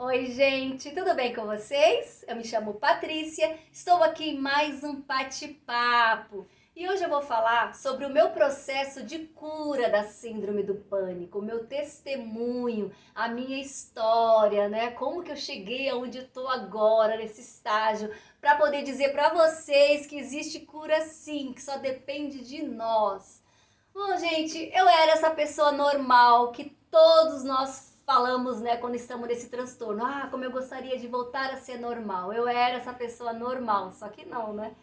Oi, gente, tudo bem com vocês? Eu me chamo Patrícia, estou aqui em mais um bate-papo e hoje eu vou falar sobre o meu processo de cura da Síndrome do Pânico, o meu testemunho, a minha história, né? Como que eu cheguei aonde estou agora, nesse estágio, para poder dizer para vocês que existe cura sim, que só depende de nós. Bom, gente, eu era essa pessoa normal que todos nós falamos, né, quando estamos nesse transtorno. Ah, como eu gostaria de voltar a ser normal. Eu era essa pessoa normal, só que não, né?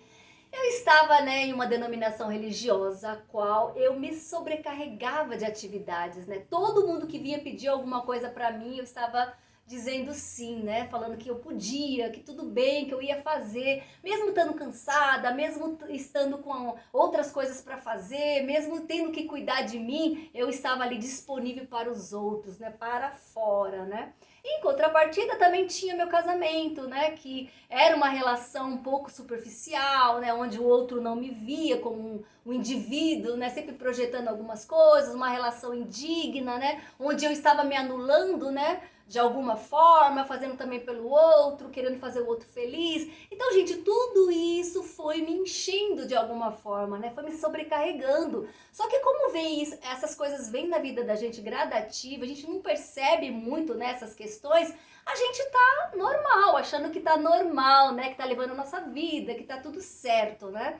Eu estava, né, em uma denominação religiosa, a qual eu me sobrecarregava de atividades, né? Todo mundo que vinha pedir alguma coisa para mim, eu estava dizendo sim, né? Falando que eu podia, que tudo bem, que eu ia fazer, mesmo estando cansada, mesmo estando com outras coisas para fazer, mesmo tendo que cuidar de mim, eu estava ali disponível para os outros, né? Para fora, né? Em contrapartida, também tinha meu casamento, né? Que era uma relação um pouco superficial, né? Onde o outro não me via como um indivíduo, né? Sempre projetando algumas coisas, uma relação indigna, né? Onde eu estava me anulando, né? De alguma forma, fazendo também pelo outro, querendo fazer o outro feliz. Então, gente, tudo isso foi me enchendo de alguma forma, né? Foi me sobrecarregando. Só que como vem isso, essas coisas vêm na vida da gente gradativa, a gente não percebe muito nessas questões, a gente tá normal, achando que tá normal, né? Que tá levando a nossa vida, que tá tudo certo, né?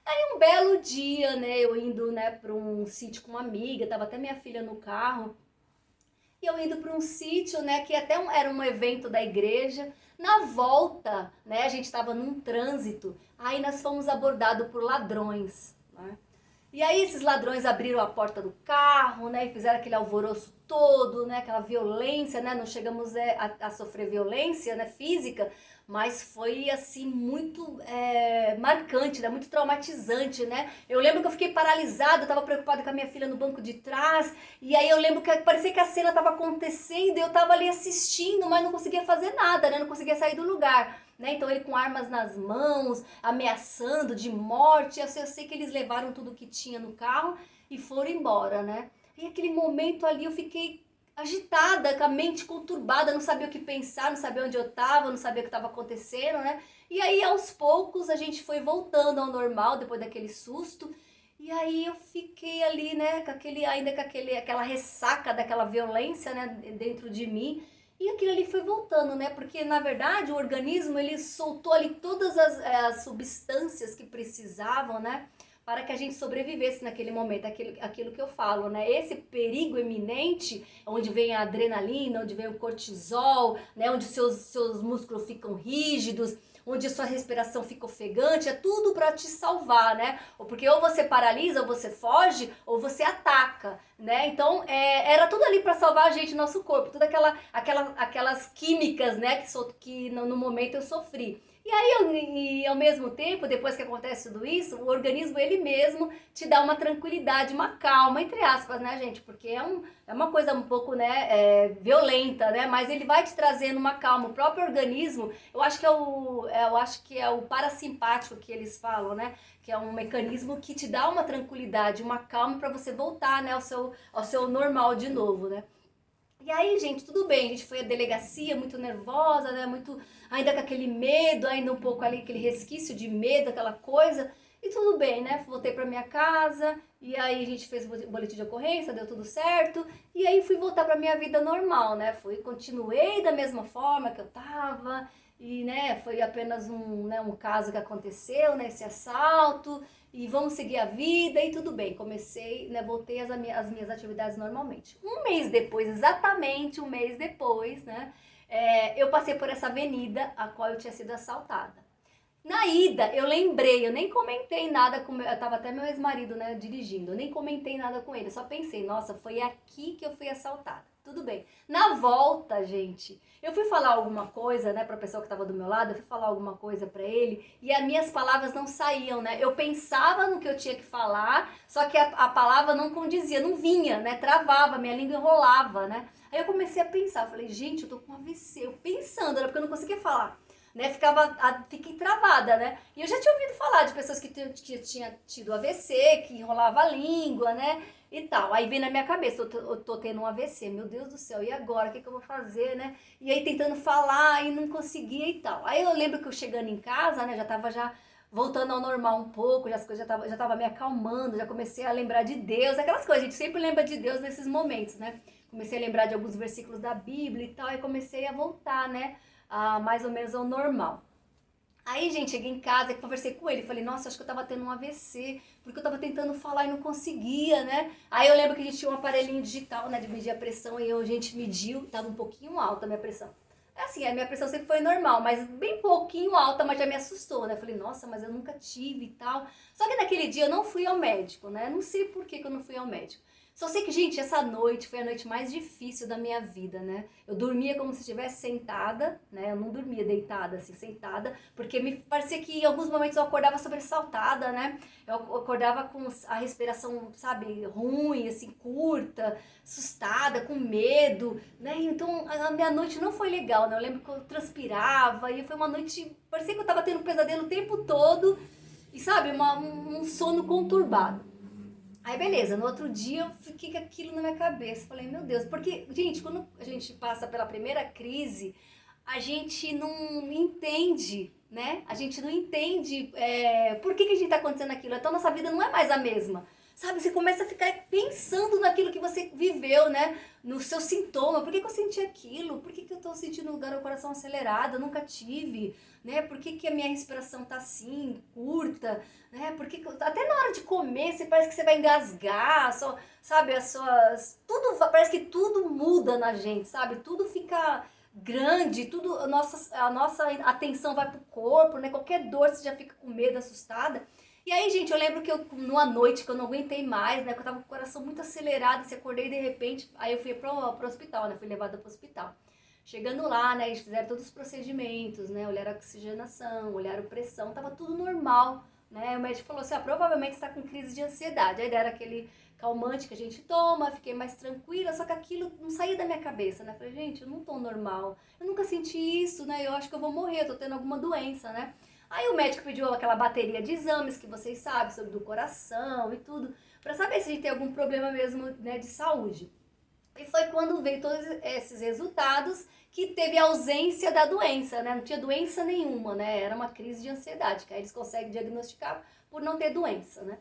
Aí um belo dia, né, eu indo, né, para um sítio com uma amiga, tava até minha filha no carro, e eu indo para um sítio, né, que até era um evento da igreja. Na volta, né, a gente estava num trânsito, aí nós fomos abordados por ladrões, né? E aí esses ladrões abriram a porta do carro, né, e fizeram aquele alvoroço todo, né, aquela violência, né, não chegamos a sofrer violência, né, física, mas foi assim muito marcante, né, muito traumatizante, né. Eu lembro que eu fiquei paralisada, eu estava preocupada com a minha filha no banco de trás, e aí eu lembro que parecia que a cena estava acontecendo e eu estava ali assistindo, mas não conseguia fazer nada, né, não conseguia sair do lugar. Né? Então ele com armas nas mãos, ameaçando de morte. Eu sei que eles levaram tudo que tinha no carro e foram embora, né? E aquele momento ali eu fiquei agitada, com a mente conturbada, não sabia o que pensar, não sabia onde eu estava, não sabia o que estava acontecendo, né? E aí aos poucos a gente foi voltando ao normal depois daquele susto. E aí eu fiquei ali, né, aquela ressaca daquela violência, né, dentro de mim. E aquilo ali foi voltando, né? Porque na verdade o organismo ele soltou ali todas as substâncias que precisavam, né? Para que a gente sobrevivesse naquele momento, aquilo que eu falo, né? Esse perigo iminente, onde vem a adrenalina, onde vem o cortisol, né? Onde seus músculos ficam rígidos, onde a sua respiração fica ofegante, é tudo para te salvar, né? Porque ou você paralisa, ou você foge, ou você ataca, né? Então era tudo ali para salvar a gente, nosso corpo, todas aquelas químicas, né? Que no momento eu sofri. E aí, ao mesmo tempo, depois que acontece tudo isso, o organismo ele mesmo te dá uma tranquilidade, uma calma, entre aspas, né, gente? Porque é uma coisa um pouco, né, violenta, né? Mas ele vai te trazendo uma calma. O próprio organismo, eu acho que é o parasimpático que eles falam, né? Que é um mecanismo que te dá uma tranquilidade, uma calma para você voltar, né, ao seu normal de novo, né? E aí, gente, tudo bem, a gente foi à delegacia muito nervosa, né, muito, ainda com aquele medo, ainda um pouco ali, aquele resquício de medo, aquela coisa, e tudo bem, né, voltei pra minha casa, e aí a gente fez o boletim de ocorrência, deu tudo certo, e aí fui voltar pra minha vida normal, né, continuei da mesma forma que eu tava, e, né, foi apenas um caso que aconteceu, né, esse assalto, e vamos seguir a vida e tudo bem. Comecei, né, voltei às minhas atividades normalmente. Um mês depois, exatamente um mês depois, né, eu passei por essa avenida a qual eu tinha sido assaltada. Na ida, eu lembrei, eu nem comentei nada com meu, eu tava até meu ex-marido, né, dirigindo, eu nem comentei nada com ele, só pensei, nossa, foi aqui que eu fui assaltada. Tudo bem. Na volta, gente, eu fui falar alguma coisa, né, pra pessoa que tava do meu lado, eu fui falar alguma coisa pra ele e as minhas palavras não saíam, né? Eu pensava no que eu tinha que falar, só que a palavra não condizia, não vinha, né? Travava, minha língua enrolava, né? Aí eu comecei a pensar, falei, gente, eu tô com AVC, eu pensando, era porque eu não conseguia falar, né, fiquei travada, né? E eu já tinha ouvido falar de pessoas que tinham tido AVC, que enrolava a língua, né? e tal. Aí vem na minha cabeça, eu tô tendo um AVC, meu Deus do céu, e agora? O que eu vou fazer, né? E aí tentando falar e não conseguia e tal. Aí eu lembro que eu chegando em casa, né, já tava já voltando ao normal um pouco, já as coisas já tava me acalmando, já comecei a lembrar de Deus, aquelas coisas, a gente sempre lembra de Deus nesses momentos, né? Comecei a lembrar de alguns versículos da Bíblia e tal, e comecei a voltar, né, a mais ou menos ao normal. Aí, gente, cheguei em casa e conversei com ele. Falei, nossa, acho que eu tava tendo um AVC, porque eu tava tentando falar e não conseguia, né? Aí eu lembro que a gente tinha um aparelhinho digital, né, de medir a pressão, e a gente mediu, tava um pouquinho alta a minha pressão. É assim, a minha pressão sempre foi normal, mas bem pouquinho alta, mas já me assustou, né? Falei, nossa, mas eu nunca tive e tal. Só que naquele dia eu não fui ao médico, né? Não sei por que eu não fui ao médico. Só sei que, gente, essa noite foi a noite mais difícil da minha vida, né? Eu dormia como se estivesse sentada, né? Eu não dormia deitada, assim, sentada, porque me parecia que em alguns momentos eu acordava sobressaltada, né? Eu acordava com a respiração, sabe, ruim, assim, curta, assustada, com medo, né? Então a minha noite não foi legal, né? Eu lembro que eu transpirava e foi uma noite, parecia que eu tava tendo um pesadelo o tempo todo e, sabe, um sono conturbado. Aí beleza, no outro dia eu fiquei com aquilo na minha cabeça. Falei, meu Deus, porque, gente, quando a gente passa pela primeira crise, a gente não entende, né? A gente não entende por que a gente tá acontecendo aquilo. Então nossa vida não é mais a mesma. Sabe, você começa a ficar pensando naquilo que você viveu, né? No seu sintoma. Por que eu senti aquilo? Por que eu tô sentindo o coração acelerado? Eu nunca tive, né? Por que a minha respiração tá assim, curta, né? Até na hora de comer, você parece que você vai engasgar, sabe, as suas... Tudo, parece que tudo muda na gente, sabe? Tudo fica grande, tudo, a nossa atenção vai pro corpo, né? Qualquer dor você já fica com medo, assustada. E aí, gente, eu lembro que numa noite que eu não aguentei mais, né? Que eu tava com o coração muito acelerado, se acordei de repente, aí eu fui pro hospital, né? Fui levada pro hospital. Chegando lá, né, eles fizeram todos os procedimentos, né? Olharam a oxigenação, olharam pressão, tava tudo normal, né? O médico falou assim, provavelmente você tá com crise de ansiedade. Aí deram aquele calmante que a gente toma, fiquei mais tranquila, só que aquilo não saía da minha cabeça, né? Falei, gente, eu não tô normal, eu nunca senti isso, né? Eu acho que eu vou morrer, eu tô tendo alguma doença, né? Aí o médico pediu aquela bateria de exames que vocês sabem, sobre do coração e tudo, pra saber se a gente tem algum problema mesmo, né, de saúde. E foi quando veio todos esses resultados que teve ausência da doença, né? Não tinha doença nenhuma, né? Era uma crise de ansiedade, que aí eles conseguem diagnosticar por não ter doença, né?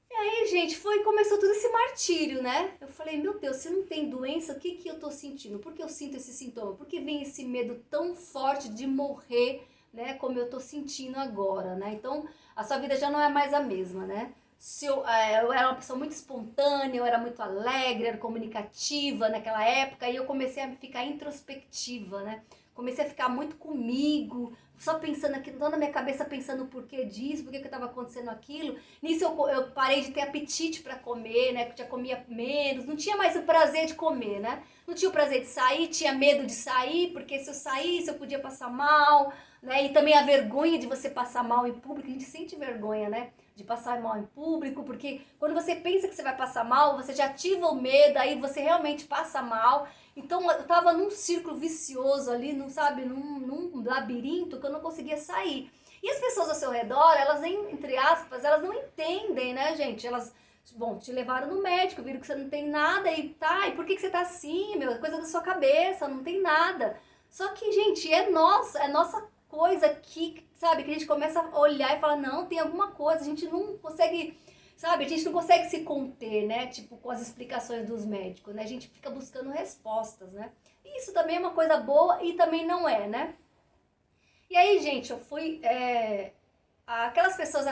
E aí, gente, começou todo esse martírio, né? Eu falei, meu Deus, se não tem doença, o que eu tô sentindo? Por que eu sinto esse sintoma? Por que vem esse medo tão forte de morrer, né? Como eu tô sentindo agora, né? Então, a sua vida já não é mais a mesma, né? Eu era uma pessoa muito espontânea, eu era muito alegre, era comunicativa naquela época, e eu comecei a ficar introspectiva, né? Comecei a ficar muito comigo, só pensando aqui, toda na minha cabeça pensando o porquê disso, por que estava acontecendo aquilo. Nisso eu parei de ter apetite para comer, né? Porque já comia menos, não tinha mais o prazer de comer, né? Não tinha o prazer de sair, tinha medo de sair, porque se eu saísse eu podia passar mal, né? E também a vergonha de você passar mal em público, a gente sente vergonha, né? De passar mal em público, porque quando você pensa que você vai passar mal, você já ativa o medo, aí você realmente passa mal. Então eu tava num círculo vicioso ali, não sabe, num labirinto que eu não conseguia sair. E as pessoas ao seu redor, elas, entre aspas, elas não entendem, né, gente? Elas, bom, te levaram no médico, viram que você não tem nada e tá, e por que você tá assim, meu? É coisa da sua cabeça, não tem nada. Só que, gente, é nossa coisa que, sabe, que a gente começa a olhar e falar, não, tem alguma coisa, a gente não consegue, sabe, a gente não consegue se conter, né, tipo, com as explicações dos médicos, né, a gente fica buscando respostas, né, e isso também é uma coisa boa e também não é, né. E aí, gente, eu fui, aquelas pessoas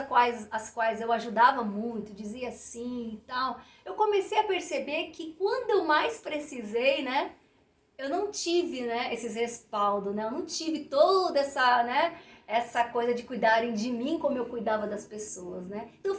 as quais eu ajudava muito, dizia sim e tal, eu comecei a perceber que quando eu mais precisei, né, eu não tive, né, esses respaldos, né? Eu não tive toda essa, né, essa coisa de cuidarem de mim como eu cuidava das pessoas, né? Então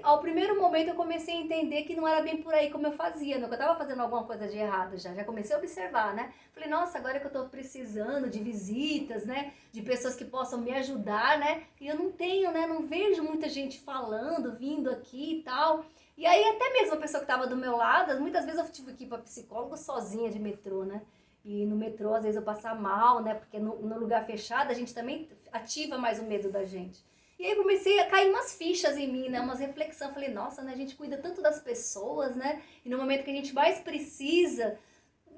ao primeiro momento eu comecei a entender que não era bem por aí como eu fazia, né? Que eu tava fazendo alguma coisa de errado já comecei a observar, né? Falei, nossa, agora que eu tô precisando de visitas, né, de pessoas que possam me ajudar, né? E eu não tenho, né, não vejo muita gente falando, vindo aqui e tal. E aí até mesmo a pessoa que estava do meu lado, muitas vezes eu tive que ir para psicólogo sozinha de metrô, né? E no metrô às vezes eu passar mal, né? Porque no lugar fechado a gente também ativa mais o medo da gente. E aí eu comecei a cair umas fichas em mim, né? Umas reflexões. Falei, nossa, né? A gente cuida tanto das pessoas, né? E no momento que a gente mais precisa,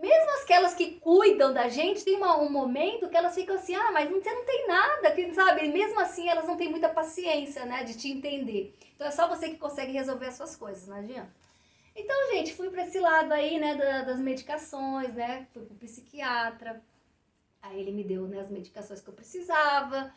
mesmo aquelas que cuidam da gente, tem um momento que elas ficam assim, ah, mas você não tem nada, que, sabe? E mesmo assim elas não têm muita paciência, né? De te entender. Então é só você que consegue resolver as suas coisas, não adianta. Então, gente, fui para esse lado aí, né, das medicações, né? Fui pro psiquiatra. Aí ele me deu, né, as medicações que eu precisava,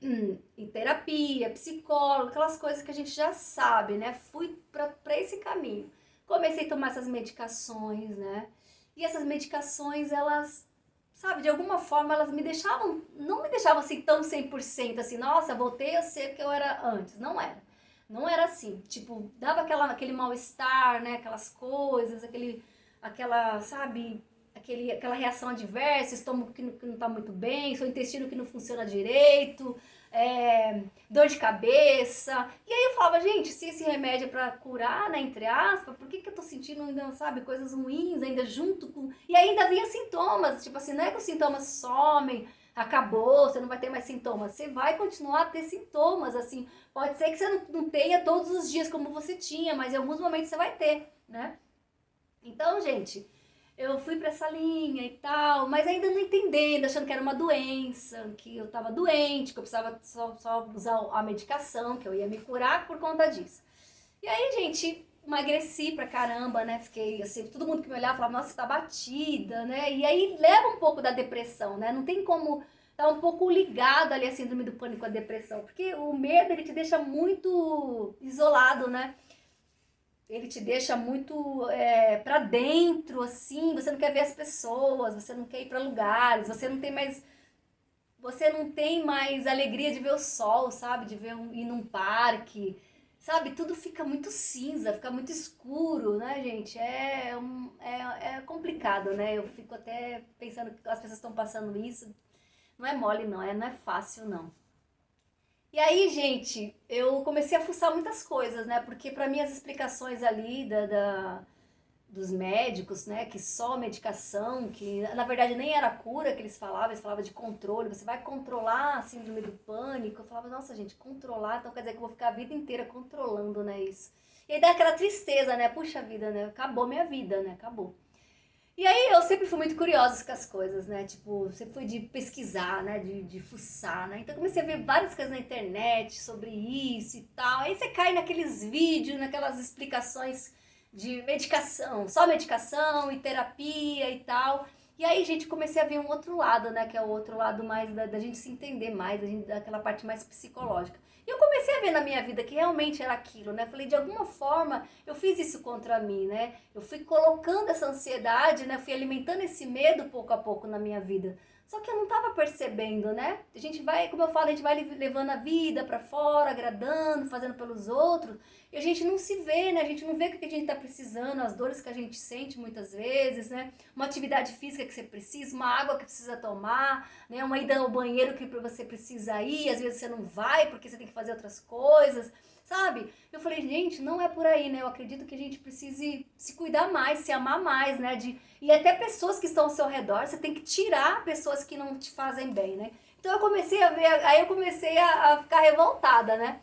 em terapia, psicólogo, aquelas coisas que a gente já sabe, né? Fui para esse caminho. Comecei a tomar essas medicações, né? E essas medicações, elas, sabe, de alguma forma elas me deixavam, não me deixavam assim tão 100% assim, nossa, voltei a ser o que eu era antes. Não era. Não era assim. Tipo, dava aquele mal-estar, né? Aquelas coisas, sabe, aquela reação adversa, estômago que não tá muito bem, seu intestino que não funciona direito, dor de cabeça. E aí eu falava, gente, se esse remédio é pra curar, né, entre aspas, por que eu tô sentindo ainda, sabe, coisas ruins ainda junto com... E ainda vinha sintomas, tipo assim, não é que os sintomas somem, acabou, você não vai ter mais sintomas. Você vai continuar a ter sintomas, assim. Pode ser que você não tenha todos os dias como você tinha, mas em alguns momentos você vai ter, né? Então, gente, eu fui pra essa linha e tal, mas ainda não entendendo, achando que era uma doença, que eu tava doente, que eu precisava só usar a medicação, que eu ia me curar por conta disso. E aí, gente, emagreci pra caramba, né? Fiquei assim, todo mundo que me olhava falava, nossa, você tá batida, né? E aí leva um pouco da depressão, né? Não tem como tá um pouco ligado ali a síndrome do pânico com a depressão, porque o medo ele te deixa muito isolado, né? Ele te deixa muito para dentro, assim, você não quer ver as pessoas, você não quer ir para lugares, você não tem mais alegria de ver o sol, sabe? De ir num parque, sabe? Tudo fica muito cinza, fica muito escuro, né, gente? É complicado, né? Eu fico até pensando que as pessoas estão passando isso. Não é mole, não é fácil, não. E aí, gente, eu comecei a fuçar muitas coisas, né? Porque para mim as explicações ali dos médicos, né? Que só medicação, que na verdade nem era cura que eles falavam de controle, você vai controlar a síndrome do pânico. Eu falava, nossa, gente, controlar, então quer dizer que eu vou ficar a vida inteira controlando, né? Isso. E aí dá aquela tristeza, né? Puxa vida, né? Acabou minha vida, né? Acabou. E aí eu sempre fui muito curiosa com as coisas, né? Tipo, sempre fui de pesquisar, né? De fuçar, né? Então eu comecei a ver várias coisas na internet sobre isso e tal. Aí você cai naqueles vídeos, naquelas explicações de medicação e terapia e tal. E aí, gente, comecei a ver um outro lado, né? Que é o outro lado mais da gente se entender mais, daquela parte mais psicológica. E eu comecei a ver na minha vida que realmente era aquilo, né? Falei, de alguma forma, eu fiz isso contra mim, né? Eu fui colocando essa ansiedade, né? Fui alimentando esse medo pouco a pouco na minha vida. Só que eu não tava percebendo, né? A gente vai, como eu falo, a gente vai levando a vida pra fora, agradando, fazendo pelos outros, e a gente não se vê, né? A gente não vê o que a gente tá precisando, as dores que a gente sente muitas vezes, né? Uma atividade física que você precisa, uma água que precisa tomar, né? Uma ida ao banheiro que você precisa ir, às vezes você não vai porque você tem que fazer outras coisas, sabe? Eu falei, gente, não é por aí, né? Eu acredito que a gente precise se cuidar mais, se amar mais, né? E até pessoas que estão ao seu redor, você tem que tirar pessoas que não te fazem bem, né? Então eu comecei a ver, aí eu comecei a ficar revoltada, né?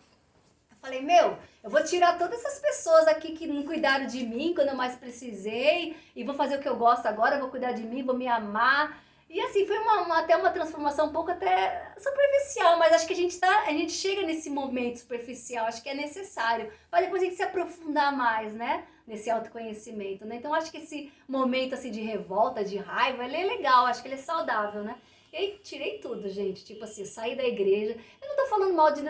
Eu falei, meu, eu vou tirar todas essas pessoas aqui que não cuidaram de mim quando eu mais precisei e vou fazer o que eu gosto agora, vou cuidar de mim, vou me amar. E assim, foi até uma transformação um pouco até superficial, mas acho que a gente chega nesse momento superficial, acho que é necessário, para depois a gente se aprofundar mais, né, nesse autoconhecimento, né? Então acho que esse momento assim de revolta, de raiva, ele é legal, acho que ele é saudável, né? E aí tirei tudo, gente, tipo assim, saí da igreja, eu não tô falando mal de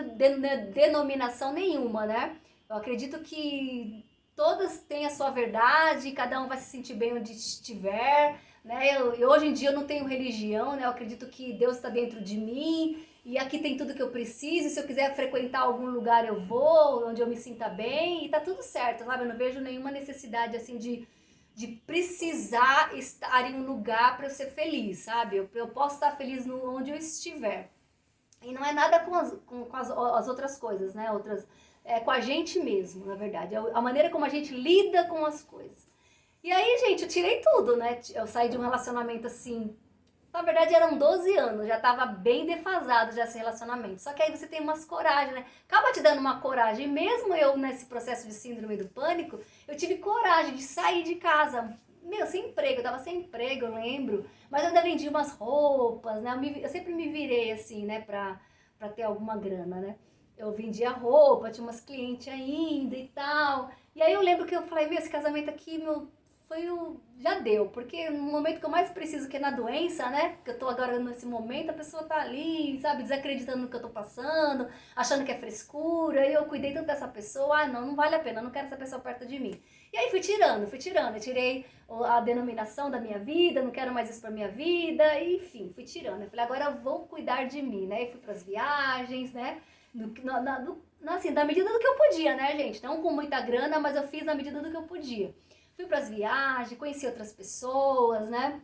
denominação nenhuma, né? Eu acredito que todas têm a sua verdade, cada um vai se sentir bem onde estiver, né? Hoje em dia eu não tenho religião, né? Eu acredito que Deus está dentro de mim e aqui tem tudo que eu preciso. E se eu quiser frequentar algum lugar eu vou, onde eu me sinta bem e tá tudo certo, sabe? Eu não vejo nenhuma necessidade assim de precisar estar em um lugar para eu ser feliz, sabe? Eu posso estar feliz onde eu estiver. E não é nada com as outras coisas, né? Com a gente mesmo, na verdade. A maneira como a gente lida com as coisas. E aí, gente, eu tirei tudo, né? Eu saí de um relacionamento assim Na verdade eram 12 anos, já tava bem defasado já esse relacionamento. Só que aí você tem umas coragem, né? Acaba te dando uma coragem. Mesmo eu nesse processo de síndrome do pânico, eu tive coragem de sair de casa. Meu, sem emprego, eu tava sem emprego, eu lembro. Mas eu ainda vendi umas roupas, né? Eu sempre me virei assim, né, pra ter alguma grana, né? Eu vendia roupa, tinha umas clientes ainda e tal. E aí eu lembro que eu falei, meu, esse casamento aqui, meu, foi o... já deu. Porque no momento que eu mais preciso, que é na doença, né? Que eu tô agora nesse momento, a pessoa tá ali, sabe, desacreditando no que eu tô passando, achando que é frescura. E eu cuidei tanto dessa pessoa, ah, não, não vale a pena, eu não quero essa pessoa perto de mim. E aí fui tirando. Eu tirei a denominação da minha vida, não quero mais isso pra minha vida, e, enfim, fui tirando. Eu falei, agora eu vou cuidar de mim, né? E fui pras viagens, né? Assim, da medida do que eu podia, né, gente? Não com muita grana, mas eu fiz na medida do que eu podia. Fui pras viagens, conheci outras pessoas, né?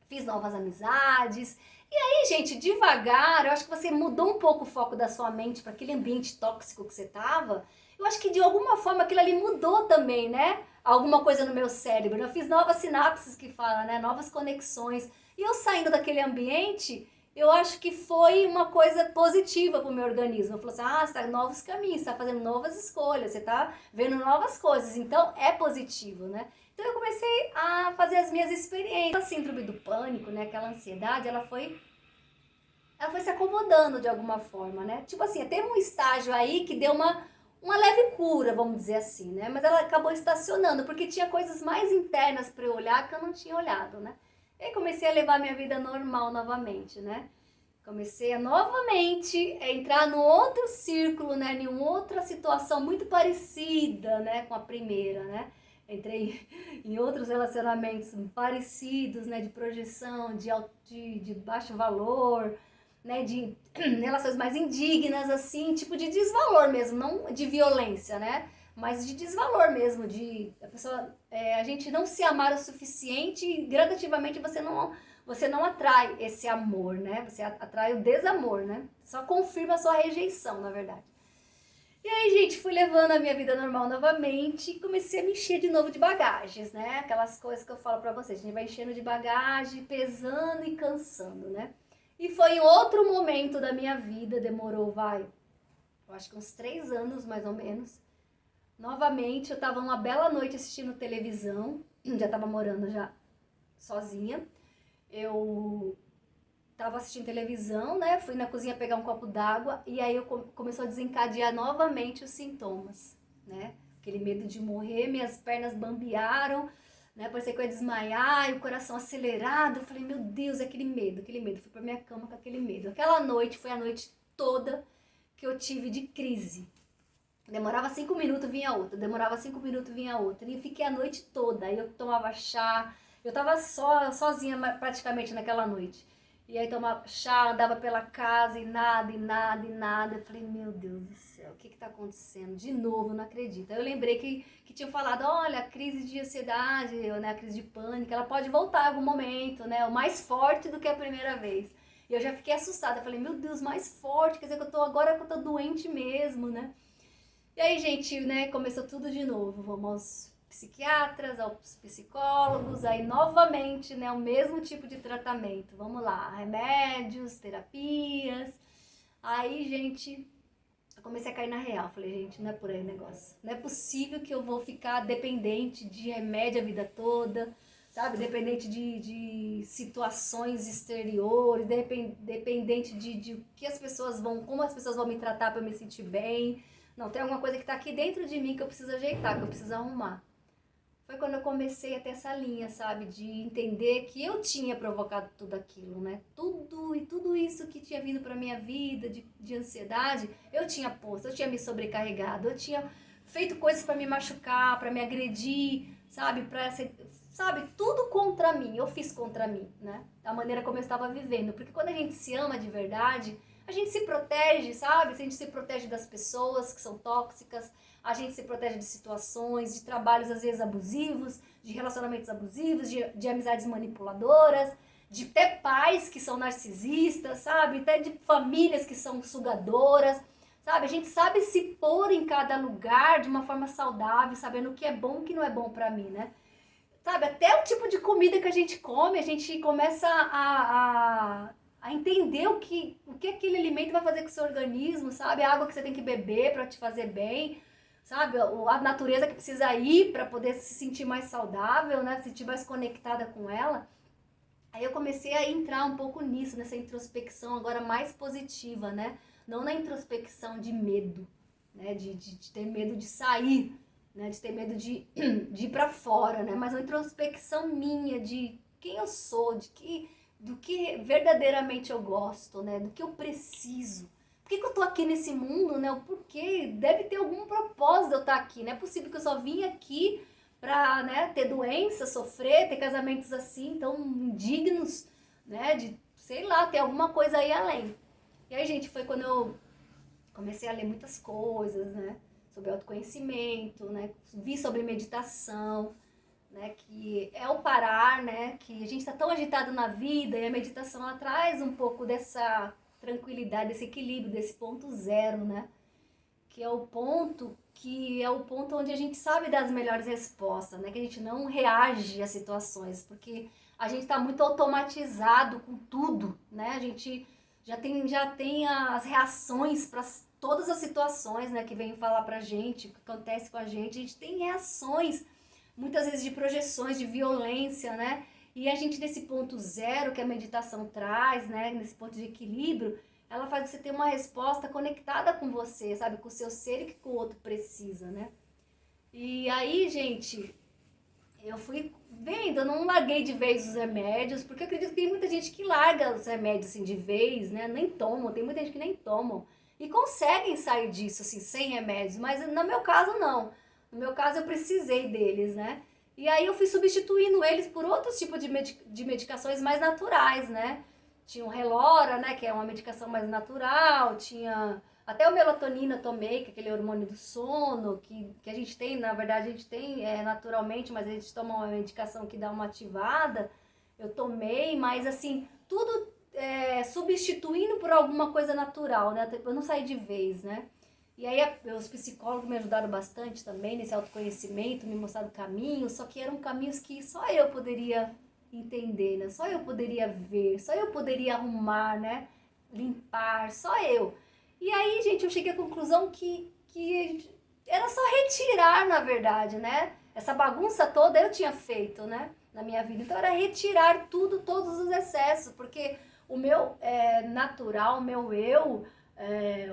Fiz novas amizades. E aí, gente, devagar, eu acho que você mudou um pouco o foco da sua mente para aquele ambiente tóxico que você tava. Eu acho que de alguma forma aquilo ali mudou também, né? Alguma coisa no meu cérebro. Eu fiz novas sinapses que fala, né? Novas conexões. E eu saindo daquele ambiente, eu acho que foi uma coisa positiva para o meu organismo. Falou assim, ah, você tá em novos caminhos, você tá fazendo novas escolhas, você tá vendo novas coisas. Então, é positivo, né? Então eu comecei a fazer as minhas experiências. A síndrome do pânico, né, aquela ansiedade, ela foi se acomodando de alguma forma, né? Tipo assim, teve um estágio aí que deu uma leve cura, vamos dizer assim, né? Mas ela acabou estacionando, porque tinha coisas mais internas para eu olhar que eu não tinha olhado, né? E aí comecei a levar minha vida normal novamente, né? Comecei a novamente entrar num outro círculo, né? Em uma outra situação muito parecida, né? Com a primeira, né? Entrei em outros relacionamentos parecidos, né? De projeção, de baixo valor, né? De relações mais indignas, assim, tipo de desvalor mesmo, não de violência, né? Mas de desvalor mesmo, de a pessoa, a gente não se amar o suficiente e gradativamente você não atrai esse amor, né? Você atrai o desamor, né? Só confirma a sua rejeição, na verdade. E aí, gente, fui levando a minha vida normal novamente e comecei a me encher de novo de bagagens, né? Aquelas coisas que eu falo pra vocês, a gente vai enchendo de bagagem, pesando e cansando, né? E foi em outro momento da minha vida, demorou, eu acho que uns 3 anos, mais ou menos. Novamente, eu tava uma bela noite assistindo televisão, já tava morando já sozinha. Eu tava assistindo televisão, né? Fui na cozinha pegar um copo d'água e aí começou a desencadear novamente os sintomas, né? Aquele medo de morrer, minhas pernas bambearam, né? Parecia que eu ia desmaiar, e o coração acelerado. Eu falei, meu Deus, é aquele medo, aquele medo. Fui pra minha cama com aquele medo. Aquela noite foi a noite toda que eu tive de crise. Demorava 5 minutos, vinha outra. Demorava 5 minutos, vinha outra. E eu fiquei a noite toda. Aí eu tomava chá. Eu tava sozinha praticamente naquela noite. E aí tomava chá, andava pela casa e nada, e nada, e nada. Eu falei, meu Deus do céu, o que tá acontecendo? De novo, não acredito. Aí eu lembrei que tinham falado, olha, a crise de ansiedade, né, a crise de pânico, ela pode voltar em algum momento, né? O mais forte do que a primeira vez. E eu já fiquei assustada. Eu falei, meu Deus, mais forte, quer dizer que agora que eu tô doente mesmo, né? E aí, gente, né, começou tudo de novo. Vamos aos psiquiatras, aos psicólogos, aí novamente, né, o mesmo tipo de tratamento. Vamos lá, remédios, terapias. Aí, gente, eu comecei a cair na real. Falei, gente, não é por aí o negócio. Não é possível que eu vou ficar dependente de remédio a vida toda, sabe? Dependente de situações exteriores, dependente de que as pessoas como as pessoas vão me tratar para eu me sentir bem. Não, tem alguma coisa que tá aqui dentro de mim que eu preciso ajeitar, que eu preciso arrumar. Foi quando eu comecei a ter essa linha, sabe? De entender que eu tinha provocado tudo aquilo, né? Tudo isso que tinha vindo pra minha vida, de ansiedade, eu tinha posto, eu tinha me sobrecarregado, eu tinha feito coisas pra me machucar, pra me agredir, sabe? Sabe? Tudo contra mim, eu fiz contra mim, né? Da maneira como eu estava vivendo. Porque quando a gente se ama de verdade, a gente se protege, sabe? A gente se protege das pessoas que são tóxicas, a gente se protege de situações, de trabalhos às vezes abusivos, de relacionamentos abusivos, de amizades manipuladoras, de até pais que são narcisistas, sabe? Até de famílias que são sugadoras, sabe? A gente sabe se pôr em cada lugar de uma forma saudável, sabendo o que é bom e o que não é bom pra mim, né? sabe, até o tipo de comida que a gente come, a gente começa a entender o que aquele alimento vai fazer com o seu organismo, sabe? A água que você tem que beber para te fazer bem, sabe? A natureza que precisa ir para poder se sentir mais saudável, né? Se sentir mais conectada com ela. Aí eu comecei a entrar um pouco nisso, nessa introspecção agora mais positiva, né? Não na introspecção de medo, né? De ter medo de sair, né? De ter medo de ir para fora, né? Mas uma introspecção minha de quem eu sou, do que verdadeiramente eu gosto, né? Do que eu preciso. Por que eu tô aqui nesse mundo, né? O porquê? Deve ter algum propósito de eu estar aqui. Não é possível que eu só vim aqui pra, né, ter doença, sofrer, ter casamentos assim, tão indignos, né? De, sei lá, ter alguma coisa aí além. E aí, gente, foi quando eu comecei a ler muitas coisas, né? Sobre autoconhecimento, né? Vi sobre meditação, né, que é o parar, né, que a gente está tão agitado na vida e a meditação ela traz um pouco dessa tranquilidade, desse equilíbrio, desse ponto zero, né, que é o ponto onde a gente sabe das melhores respostas, né, que a gente não reage às situações, porque a gente está muito automatizado com tudo, né, a gente já tem as reações para todas as situações, né, que vêm falar pra gente, o que acontece com a gente tem reações muitas vezes de projeções de violência, né? E a gente nesse ponto zero que a meditação traz, né? Nesse ponto de equilíbrio, ela faz você ter uma resposta conectada com você, sabe? Com o seu ser e que o outro precisa, né? E aí, gente, eu fui vendo, eu não larguei de vez os remédios, porque eu acredito que tem muita gente que larga os remédios assim de vez, né? Nem tomam, tem muita gente que nem tomam. E conseguem sair disso, assim, sem remédios, mas no meu caso não. No meu caso, eu precisei deles, né? E aí eu fui substituindo eles por outros tipos de medicações mais naturais, né? Tinha o Relora, né? Que é uma medicação mais natural. Tinha até o melatonina tomei, que é aquele hormônio do sono, que a gente tem, na verdade, a gente tem naturalmente, mas a gente toma uma medicação que dá uma ativada. Eu tomei, mas assim, tudo substituindo por alguma coisa natural, né? Eu não saí de vez, né? E aí os psicólogos me ajudaram bastante também nesse autoconhecimento, me mostraram caminhos, só que eram caminhos que só eu poderia entender, né? Só eu poderia ver, só eu poderia arrumar, né? Limpar, só eu. E aí, gente, eu cheguei à conclusão que era só retirar, na verdade, né? Essa bagunça toda eu tinha feito, né? Na minha vida. Então era retirar tudo, todos os excessos, porque o meu natural, o meu eu,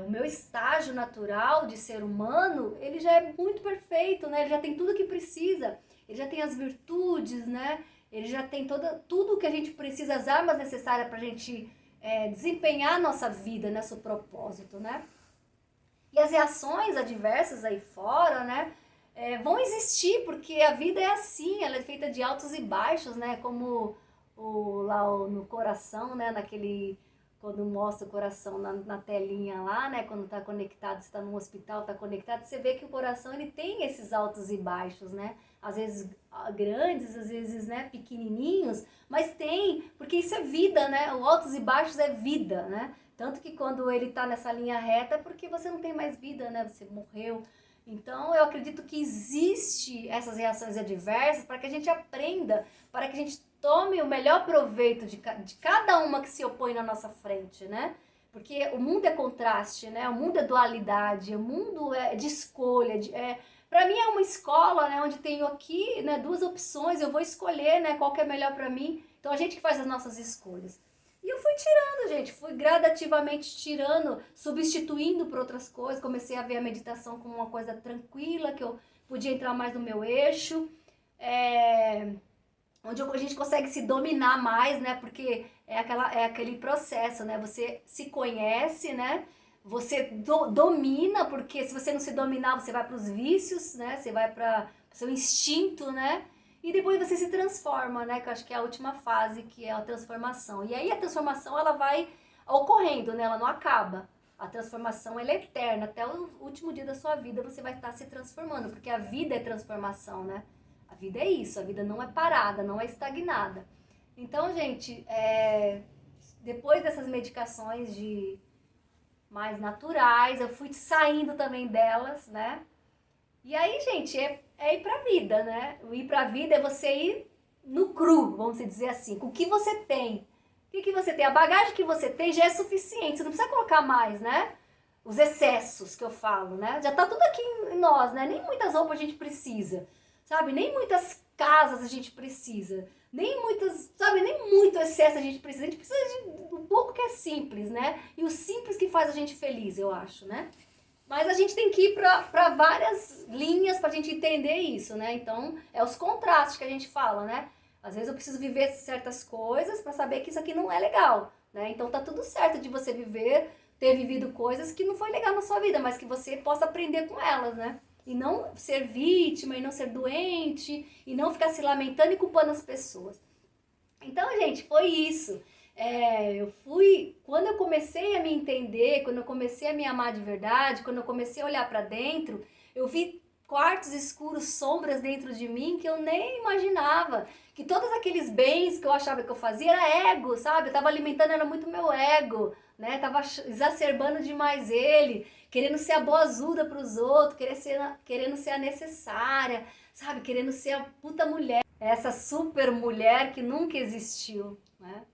o meu estágio natural de ser humano, ele já é muito perfeito, né? Ele já tem tudo o que precisa, ele já tem as virtudes, né? Ele já tem tudo que a gente precisa, as armas necessárias para a gente desempenhar a nossa vida, nosso propósito, né? E as reações adversas aí fora, né? Vão existir, porque a vida é assim, ela é feita de altos e baixos, né? Como no coração, né? Quando mostra o coração na telinha lá, né? Quando tá conectado, você tá num hospital, tá conectado, você vê que o coração, ele tem esses altos e baixos, né? Às vezes grandes, às vezes, né, pequenininhos, mas tem, porque isso é vida, né? O altos e baixos é vida, né? Tanto que quando ele tá nessa linha reta é porque você não tem mais vida, né? Você morreu. Então, eu acredito que existe essas reações adversas para que a gente aprenda, para que a gente tome o melhor proveito de cada uma que se opõe na nossa frente, né? Porque o mundo é contraste, né? O mundo é dualidade, o mundo é de escolha. Para mim é uma escola, né? Onde tenho aqui, né, duas opções, eu vou escolher, né, qual que é melhor para mim. Então a gente que faz as nossas escolhas. E eu fui tirando, gente, fui gradativamente tirando, substituindo por outras coisas. Comecei a ver a meditação como uma coisa tranquila, que eu podia entrar mais no meu eixo. Onde a gente consegue se dominar mais, né? Porque é aquele processo, né? Você se conhece, né? Você domina, porque se você não se dominar, você vai para os vícios, né? Você vai para o seu instinto, né? E depois você se transforma, né? Que eu acho que é a última fase, que é a transformação. E aí a transformação, ela vai ocorrendo, né? Ela não acaba. A transformação, ela é eterna. Até o último dia da sua vida, você vai estar se transformando. Porque a vida é transformação, né? A vida é isso, a vida não é parada, não é estagnada. Então, gente, depois dessas medicações mais naturais, eu fui saindo também delas, né? E aí, gente, é ir pra vida, né? O ir pra vida é você ir no cru, vamos dizer assim, com o que você tem. O que você tem? A bagagem que você tem já é suficiente, você não precisa colocar mais, né? Os excessos que eu falo, né? Já tá tudo aqui em nós, né? Nem muitas roupas a gente precisa, sabe? Nem muitas casas a gente precisa, nem muitas, sabe? Nem muito excesso a gente precisa de um pouco que é simples, né? E o simples que faz a gente feliz, eu acho, né? Mas a gente tem que ir para várias linhas para a gente entender isso, né? Então, é os contrastes que a gente fala, né? Às vezes eu preciso viver certas coisas para saber que isso aqui não é legal, né? Então tá tudo certo de você ter vivido coisas que não foi legal na sua vida, mas que você possa aprender com elas, né? E não ser vítima, e não ser doente, e não ficar se lamentando e culpando as pessoas. Então, gente, foi isso. Quando eu comecei a me entender, quando eu comecei a me amar de verdade, quando eu comecei a olhar para dentro, eu vi quartos escuros, sombras dentro de mim que eu nem imaginava. Que todos aqueles bens que eu achava que eu fazia era ego, sabe? Eu tava alimentando, era muito meu ego, né? Tava exacerbando demais ele, querendo ser a boazuda pros outros, querendo ser a necessária, sabe? Querendo ser a puta mulher, essa super mulher que nunca existiu, né?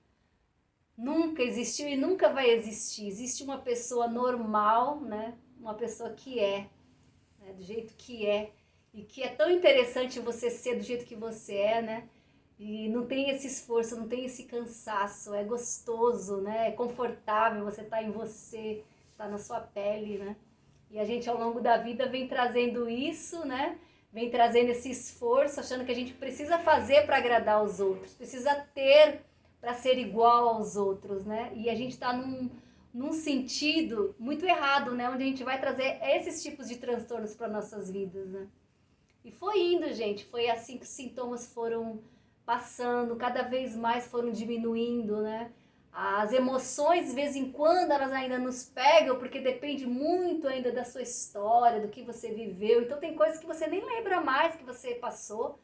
Nunca existiu e nunca vai existir. Existe uma pessoa normal, né? Uma pessoa que é, né? Do jeito que é. E que é tão interessante você ser do jeito que você é, né? E não tem esse esforço, não tem esse cansaço. É gostoso, né? É confortável você estar em você, estar na sua pele, né? E a gente ao longo da vida vem trazendo isso, né? Vem trazendo esse esforço, achando que a gente precisa fazer para agradar os outros, precisa ter para ser igual aos outros, né? E a gente está num sentido muito errado, né? Onde a gente vai trazer esses tipos de transtornos para nossas vidas, né? E foi indo, gente, foi assim que os sintomas foram passando, cada vez mais foram diminuindo, né? As emoções, de vez em quando, elas ainda nos pegam, porque depende muito ainda da sua história, do que você viveu. Então tem coisas que você nem lembra mais que você passou,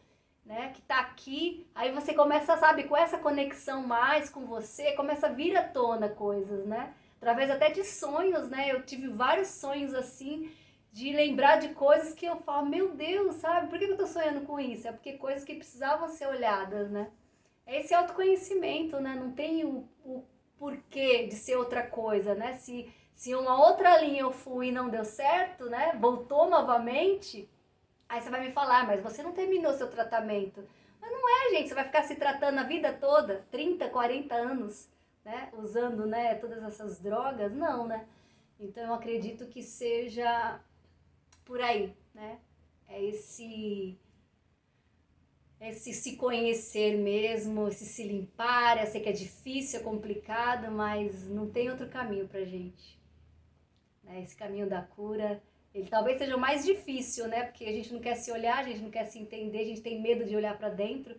né, que tá aqui, aí você começa, sabe, com essa conexão mais com você, começa a vir à tona coisas, né, através até de sonhos, né, eu tive vários sonhos assim, de lembrar de coisas que eu falo, meu Deus, sabe, por que eu tô sonhando com isso? É porque coisas que precisavam ser olhadas, né, é esse autoconhecimento, né, não tem o porquê de ser outra coisa, né, se uma outra linha eu fui e não deu certo, né, voltou novamente. Aí você vai me falar, mas você não terminou seu tratamento. Mas não é, gente, você vai ficar se tratando a vida toda, 30, 40 anos, né? Usando, né, todas essas drogas? Não, né? Então eu acredito que seja por aí, né? É esse se conhecer mesmo, esse se limpar. Eu sei que é difícil, é complicado, mas não tem outro caminho pra gente, né? Esse caminho da cura, ele talvez seja o mais difícil, né? Porque a gente não quer se olhar, a gente não quer se entender, a gente tem medo de olhar para dentro,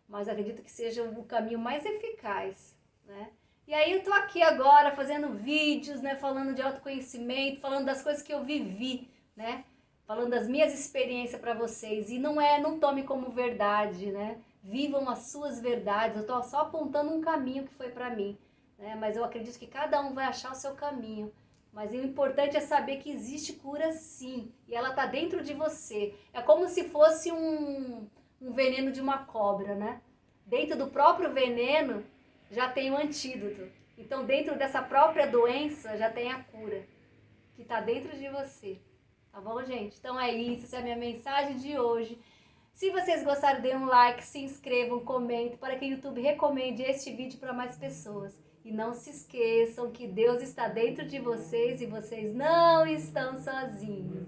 mas acredito que seja o caminho mais eficaz, né? E aí eu tô aqui agora fazendo vídeos, né? Falando de autoconhecimento, falando das coisas que eu vivi, né? Falando das minhas experiências para vocês. E não tome como verdade, né? Vivam as suas verdades. Eu tô só apontando um caminho que foi para mim, né? Mas eu acredito que cada um vai achar o seu caminho. Mas o importante é saber que existe cura sim, e ela está dentro de você. É como se fosse um veneno de uma cobra, né? Dentro do próprio veneno já tem o antídoto. Então dentro dessa própria doença já tem a cura, que está dentro de você. Tá bom, gente? Então é isso, essa é a minha mensagem de hoje. Se vocês gostaram, dê um like, se inscrevam, comentem para que o YouTube recomende este vídeo para mais pessoas. E não se esqueçam que Deus está dentro de vocês e vocês não estão sozinhos.